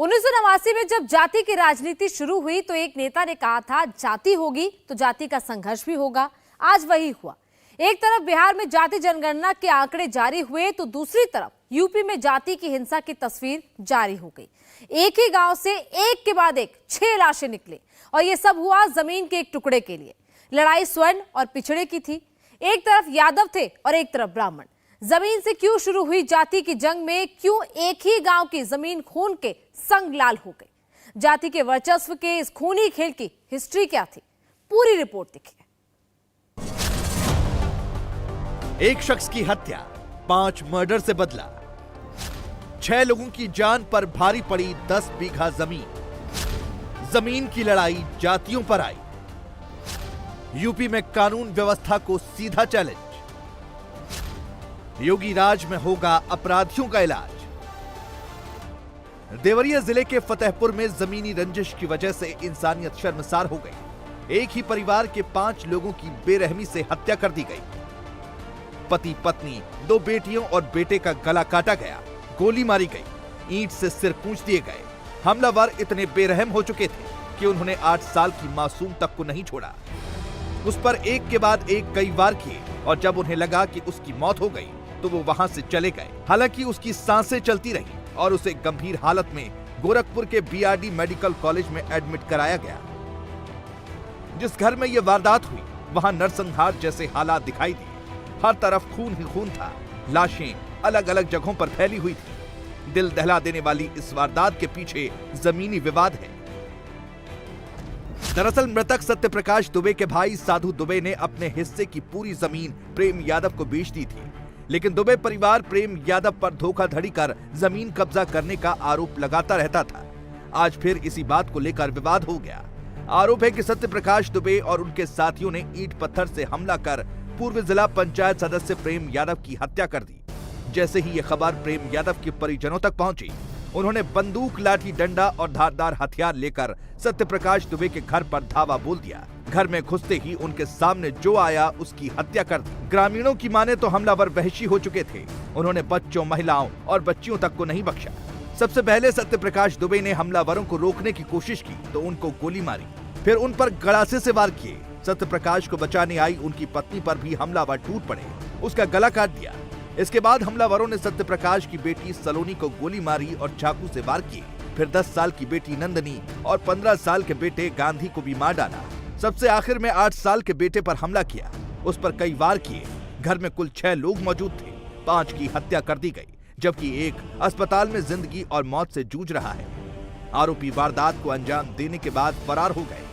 1989 में जब जाति की राजनीति शुरू हुई तो एक नेता ने कहा था जाति होगी तो जाति का संघर्ष भी होगा। आज वही हुआ। एक तरफ बिहार में जाति जनगणना के आंकड़े जारी हुए तो दूसरी तरफ यूपी में जाति की हिंसा की तस्वीर जारी हो गई। एक ही गांव से एक के बाद एक 6 लाशें निकली और यह सब हुआ जमीन के एक टुकड़े के लिए। लड़ाई स्वर्ण और पिछड़े की थी। एक तरफ यादव थे और एक तरफ ब्राह्मण। जमीन से क्यों शुरू हुई जाति की जंग में क्यों एक ही गांव की जमीन खून के संग लाल हो गई? जाति के वर्चस्व के इस खूनी खेल की हिस्ट्री क्या थी? पूरी रिपोर्ट देखिए। एक शख्स की हत्या 5 मर्डर से बदला। 6 लोगों की जान पर भारी पड़ी 10 बीघा जमीन। जमीन की लड़ाई जातियों पर आई। यूपी में कानून व्यवस्था को सीधा चैलेंज। योगी राज में होगा अपराधियों का इलाज। देवरिया जिले के फतेहपुर में जमीनी रंजिश की वजह से इंसानियत शर्मसार हो गई। एक ही परिवार के 5 लोगों की बेरहमी से हत्या कर दी गई। पति पत्नी 2 बेटियों और बेटे का गला काटा गया, गोली मारी गई, ईंट से सिर कूंच दिए गए। हमलावर इतने बेरहम हो चुके थे कि उन्होंने 8 साल की मासूम तक को नहीं छोड़ा। उस पर एक के बाद एक कई वार किए और जब उन्हें लगा कि उसकी मौत हो गई तो वो वहां से चले गए। हालांकि उसकी सांसें चलती रही और उसे गंभीर हालत में गोरखपुर के बीआरडी मेडिकल कॉलेज में एडमिट कराया गया। जिस घर में यह वारदात हुई वहां नरसंहार जैसे हालात दिखाई दिए। हर तरफ खून ही खून था। लाशें अलग अलग जगहों पर फैली हुई थी। दिल दहला देने वाली इस वारदात के पीछे जमीनी विवाद है। दरअसल मृतक सत्यप्रकाश दुबे के भाई साधु दुबे ने अपने हिस्से की पूरी जमीन प्रेम यादव को बेच दी थी, लेकिन दुबे परिवार प्रेम यादव पर धोखाधड़ी कर जमीन कब्जा करने का आरोप लगाता रहता था। आज फिर इसी बात को लेकर विवाद हो गया। आरोप है कि सत्यप्रकाश दुबे और उनके साथियों ने ईंट पत्थर से हमला कर पूर्व जिला पंचायत सदस्य प्रेम यादव की हत्या कर दी। जैसे ही ये खबर प्रेम यादव के परिजनों तक पहुंची, उन्होंने बंदूक, लाठी डंडा और धारदार हथियार लेकर सत्यप्रकाश दुबे के घर पर धावा बोल दिया। घर में घुसते ही उनके सामने जो आया उसकी हत्या कर दी। ग्रामीणों की माने तो हमलावर वहशी हो चुके थे। उन्होंने बच्चों, महिलाओं और बच्चियों तक को नहीं बख्शा। सबसे पहले सत्यप्रकाश दुबे ने हमलावरों को रोकने की कोशिश की तो उनको गोली मारी, फिर उन पर गड़ासे से वार किए। सत्यप्रकाश को बचाने आई उनकी पत्नी पर भी हमलावर टूट पड़े, उसका गला काट दिया। इसके बाद हमलावरों ने सत्यप्रकाश की बेटी सलोनी को गोली मारी और चाकू से वार किए। फिर 10 साल की बेटी नंदनी और 15 साल के बेटे गांधी को भी मार डाला। सबसे आखिर में 8 साल के बेटे पर हमला किया, उस पर कई वार किए। घर में कुल 6 लोग मौजूद थे। 5 की हत्या कर दी गई, जबकि एक अस्पताल में जिंदगी और मौत से जूझ रहा है। आरोपी वारदात को अंजाम देने के बाद फरार हो गए।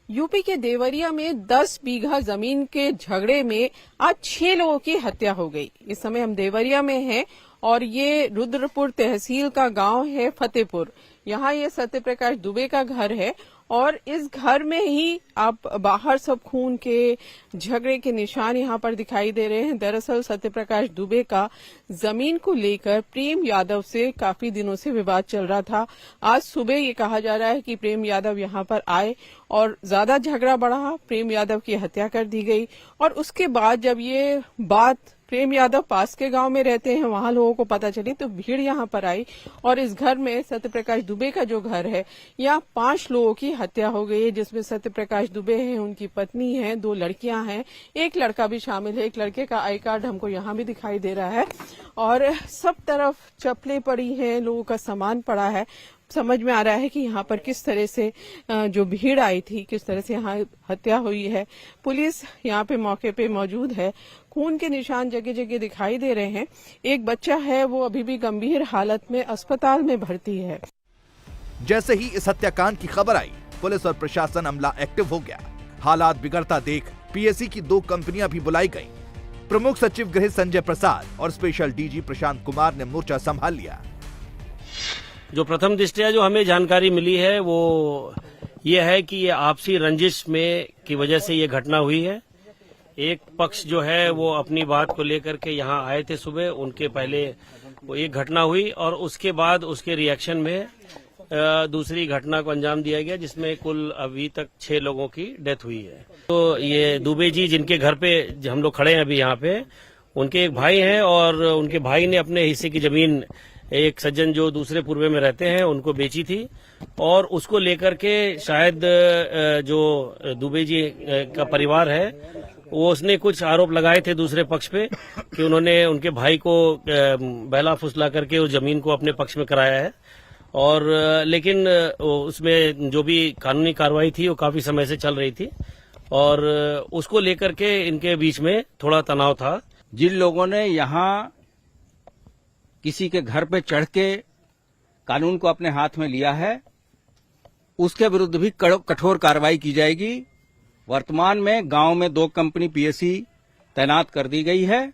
यूपी के देवरिया में 10 बीघा जमीन के झगड़े में आज 6 लोगों की हत्या हो गई। इस समय हम देवरिया में हैं और ये रुद्रपुर तहसील का गांव है फतेहपुर। यहाँ ये सत्यप्रकाश दुबे का घर है और इस घर में ही आप बाहर सब खून के झगड़े के निशान यहाँ पर दिखाई दे रहे हैं। दरअसल सत्यप्रकाश दुबे का जमीन को लेकर प्रेम यादव से काफी दिनों से विवाद चल रहा था। आज सुबह ये कहा जा रहा है कि प्रेम यादव यहाँ पर आए और ज्यादा झगड़ा बढ़ा, प्रेम यादव की हत्या कर दी गई। और उसके बाद जब ये बात प्रेम यादव पास के गांव में रहते हैं, वहां लोगों को पता चली तो भीड़ यहां पर आई और इस घर में सत्यप्रकाश दुबे का जो घर है, यहाँ 5 लोगों की हत्या हो गई है, जिसमें सत्यप्रकाश दुबे हैं, उनकी पत्नी है, 2 लड़कियां हैं, एक लड़का भी शामिल है। एक लड़के का आई कार्ड हमको यहाँ भी दिखाई दे रहा है और सब तरफ चप्पलें पड़ी हैं, लोगों का सामान पड़ा है। समझ में आ रहा है कि यहाँ पर किस तरह से जो भीड़ आई थी, किस तरह से यहाँ हत्या हुई है। पुलिस यहाँ पे मौके पे मौजूद है। खून के निशान जगह जगह दिखाई दे रहे हैं। एक बच्चा है, वो अभी भी गंभीर हालत में अस्पताल में भर्ती है। जैसे ही इस हत्याकांड की खबर आई, पुलिस और प्रशासन अमला एक्टिव हो गया। हालात बिगड़ता देख पीएससी की 2 कंपनियां भी बुलाई गईं। प्रमुख सचिव गृह संजय प्रसाद और स्पेशल डीजी प्रशांत कुमार ने मोर्चा संभाल लिया। जो प्रथम दृष्टया जो हमें जानकारी मिली है वो ये है कि ये आपसी रंजिश में की वजह से ये घटना हुई है। एक पक्ष जो है वो अपनी बात को लेकर के यहाँ आए थे सुबह, उनके पहले वो एक घटना हुई और उसके बाद उसके रिएक्शन में दूसरी घटना को अंजाम दिया गया, जिसमें कुल अभी तक 6 लोगों की डेथ हुई है। तो ये दुबे जी जिनके घर पे हम लोग खड़े हैं अभी यहाँ पे, उनके एक भाई हैं और उनके भाई ने अपने हिस्से की जमीन एक सज्जन जो दूसरे पूर्वे में रहते हैं उनको बेची थी, और उसको लेकर के शायद जो दुबे जी का परिवार है वो उसने कुछ आरोप लगाए थे दूसरे पक्ष पे कि उन्होंने उनके भाई को बहला फुसला करके उस जमीन को अपने पक्ष में कराया है। और लेकिन उसमें जो भी कानूनी कार्रवाई थी वो काफी समय से चल रही थी, और उसको लेकर के इनके बीच में थोड़ा तनाव था। जिन लोगों ने यहाँ किसी के घर पे चढ़ के कानून को अपने हाथ में लिया है, उसके विरुद्ध भी कठोर कार्रवाई की जाएगी। वर्तमान में गांव में 2 कंपनी पीएससी तैनात कर दी गई है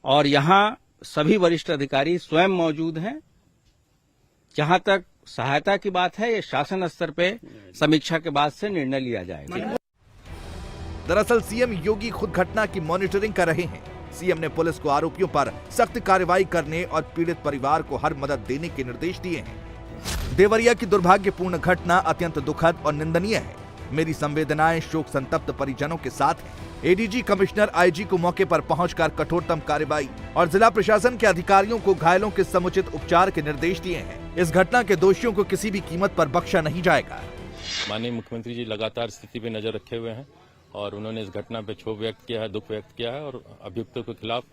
और यहाँ सभी वरिष्ठ अधिकारी स्वयं मौजूद हैं। जहां तक सहायता की बात है, ये शासन स्तर पे समीक्षा के बाद से निर्णय लिया जाएगा। दरअसल सीएम योगी खुद घटना की मॉनिटरिंग कर रहे हैं। सीएम ने पुलिस को आरोपियों पर सख्त कार्रवाई करने और पीड़ित परिवार को हर मदद देने के निर्देश दिए हैं। देवरिया की दुर्भाग्यपूर्ण घटना अत्यंत दुखद और निंदनीय है। मेरी संवेदनाएं शोक संतप्त परिजनों के साथ हैं। एडीजी कमिश्नर आईजी को मौके पर पहुंचकर कठोरतम कार्रवाई और जिला प्रशासन के अधिकारियों को घायलों के समुचित उपचार के निर्देश दिए हैं। इस घटना के दोषियों को किसी भी कीमत पर बख्शा नहीं जाएगा। माननीय मुख्यमंत्री जी लगातार स्थिति पे नजर रखे हुए हैं और उन्होंने इस घटना पे क्षोभ व्यक्त किया है, दुख व्यक्त किया है और अभियुक्तों के खिलाफ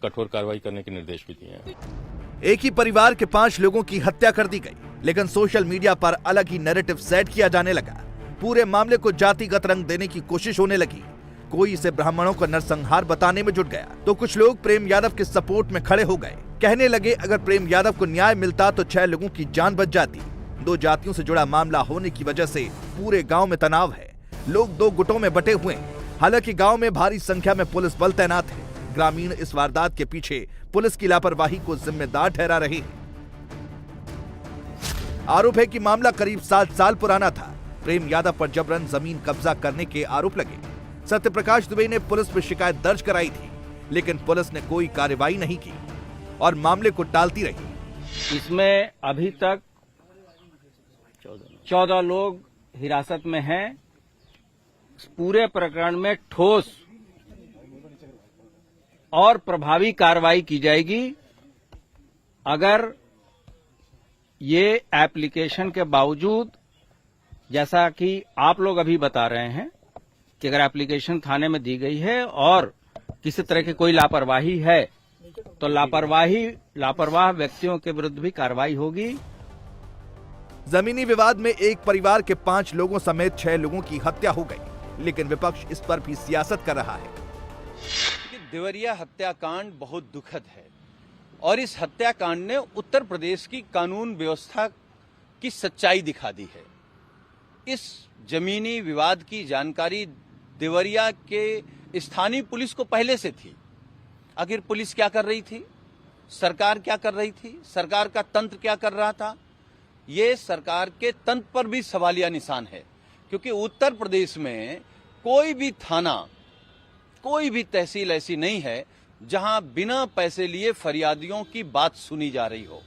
कठोर कार्रवाई करने के निर्देश भी दिए हैं। एक ही परिवार के 5 लोगों की हत्या कर दी गई, लेकिन सोशल मीडिया पर अलग ही नैरेटिव सेट किया जाने लगा। पूरे मामले को जातिगत रंग देने की कोशिश होने लगी। कोई इसे ब्राह्मणों का नरसंहार बताने में जुट गया, तो कुछ लोग प्रेम यादव के सपोर्ट में खड़े हो गए। कहने लगे अगर प्रेम यादव को न्याय मिलता तो 6 लोगों की जान बच जाती। 2 जातियों से जुड़ा मामला होने की वजह से पूरे गांव में तनाव है। लोग 2 गुटों में बटे हुए हैं। हालांकि गांव में भारी संख्या में पुलिस बल तैनात है। ग्रामीण इस वारदात के पीछे पुलिस की लापरवाही को जिम्मेदार ठहरा रहे हैं। आरोप है कि मामला करीब 7 साल पुराना था। प्रेम यादव पर जबरन जमीन कब्जा करने के आरोप लगे। सत्यप्रकाश दुबे ने पुलिस पर शिकायत दर्ज कराई थी, लेकिन पुलिस ने कोई कार्रवाई नहीं की और मामले को टालती रही। इसमें अभी तक 14 लोग हिरासत में हैं। पूरे प्रकरण में ठोस और प्रभावी कार्रवाई की जाएगी। अगर ये एप्लीकेशन के बावजूद, जैसा कि आप लोग अभी बता रहे हैं कि अगर एप्लीकेशन थाने में दी गई है और किसी तरह की कोई लापरवाही है, तो लापरवाह व्यक्तियों के विरुद्ध भी कार्रवाई होगी। जमीनी विवाद में एक परिवार के 5 लोगों समेत 6 लोगों की हत्या हो गई, लेकिन विपक्ष इस पर भी सियासत कर रहा है। देवरिया हत्याकांड बहुत दुखद है और इस हत्याकांड ने उत्तर प्रदेश की कानून व्यवस्था की सच्चाई दिखा दी है। इस जमीनी विवाद की जानकारी देवरिया के स्थानीय पुलिस को पहले से थी। आखिर पुलिस क्या कर रही थी, सरकार क्या कर रही थी, सरकार का तंत्र क्या कर रहा था? ये सरकार के तंत्र पर भी सवालिया निशान है, क्योंकि उत्तर प्रदेश में कोई भी थाना, कोई भी तहसील ऐसी नहीं है जहां बिना पैसे लिए फरियादियों की बात सुनी जा रही हो।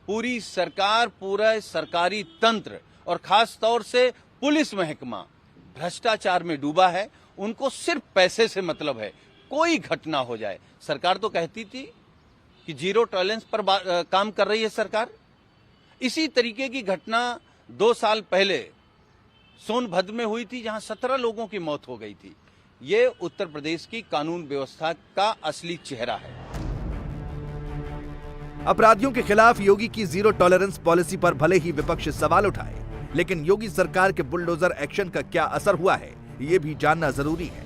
पूरी सरकार, पूरा सरकारी तंत्र और खास तौर से पुलिस महकमा भ्रष्टाचार में डूबा है। उनको सिर्फ पैसे से मतलब है, कोई घटना हो जाए। सरकार तो कहती थी कि 0 टॉलरेंस पर काम कर रही है सरकार। इसी तरीके की घटना 2 साल पहले सोनभद्र में हुई थी, जहां 17 लोगों की मौत हो गई थी। ये उत्तर प्रदेश की कानून व्यवस्था का असली चेहरा है। अपराधियों के खिलाफ योगी की 0 टॉलरेंस पॉलिसी पर भले ही विपक्ष सवाल उठाए, लेकिन योगी सरकार के बुलडोजर एक्शन का क्या असर हुआ है, ये भी जानना जरूरी है।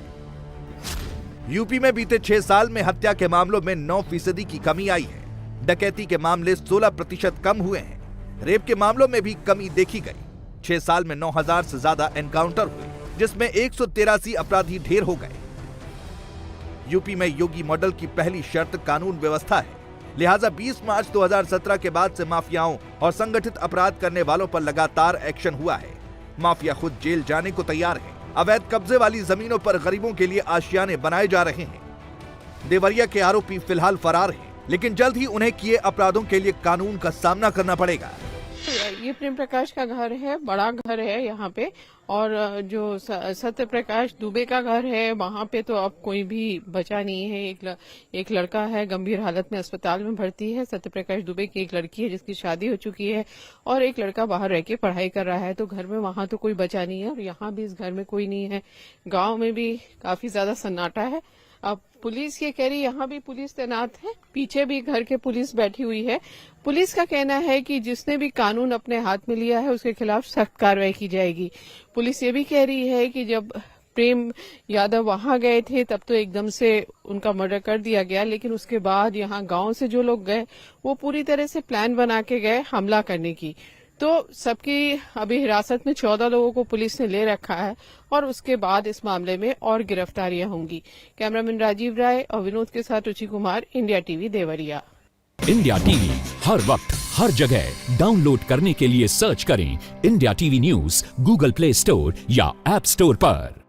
यूपी में बीते 6 साल में हत्या के मामलों में 9% की कमी आई है। डकैती के मामले 16% कम हुए हैं। रेप के मामलों में भी कमी देखी गई। 6 साल में 9000 से ज्यादा एनकाउंटर हुए, जिसमें 183 अपराधी ढेर हो गए। यूपी में योगी मॉडल की पहली शर्त कानून व्यवस्था है, लिहाजा 20 मार्च 2017 के बाद से माफियाओं और संगठित अपराध करने वालों पर लगातार एक्शन हुआ है। माफिया खुद जेल जाने को तैयार है। अवैध कब्जे वाली जमीनों पर गरीबों के लिए आशियाने बनाए जा रहे हैं। देवरिया के आरोपी फिलहाल फरार हैं, लेकिन जल्द ही उन्हें किए अपराधों के लिए कानून का सामना करना पड़ेगा। ये प्रेम प्रकाश का घर है, बड़ा घर है यहाँ पे। और जो सत्य प्रकाश दुबे का घर है वहाँ पे तो अब कोई भी बचा नहीं है। एक लड़का है गंभीर हालत में अस्पताल में भर्ती है। सत्य प्रकाश दुबे की एक लड़की है जिसकी शादी हो चुकी है और एक लड़का बाहर रह के पढ़ाई कर रहा है। तो घर में वहाँ तो कोई बचा नहीं है और यहाँ भी इस घर में कोई नहीं है। गांव में भी काफी ज्यादा सन्नाटा है। अब पुलिस ये कह रही यहाँ भी पुलिस तैनात है, पीछे भी घर के पुलिस बैठी हुई है। पुलिस का कहना है कि जिसने भी कानून अपने हाथ में लिया है उसके खिलाफ सख्त कार्रवाई की जाएगी। पुलिस ये भी कह रही है कि जब प्रेम यादव वहां गए थे तब तो एकदम से उनका मर्डर कर दिया गया, लेकिन उसके बाद यहाँ गांव से जो लोग गए वो पूरी तरह से प्लान बना के गए हमला करने की। तो सबकी अभी हिरासत में 14 लोगों को पुलिस ने ले रखा है और उसके बाद इस मामले में और गिरफ्तारियां होंगी। कैमरामैन राजीव राय और विनोद के साथ Ruchi Kumar, India TV Deoria. India TV हर वक्त हर जगह डाउनलोड करने के लिए सर्च करें India TV news Google Play Store या ऐप स्टोर पर।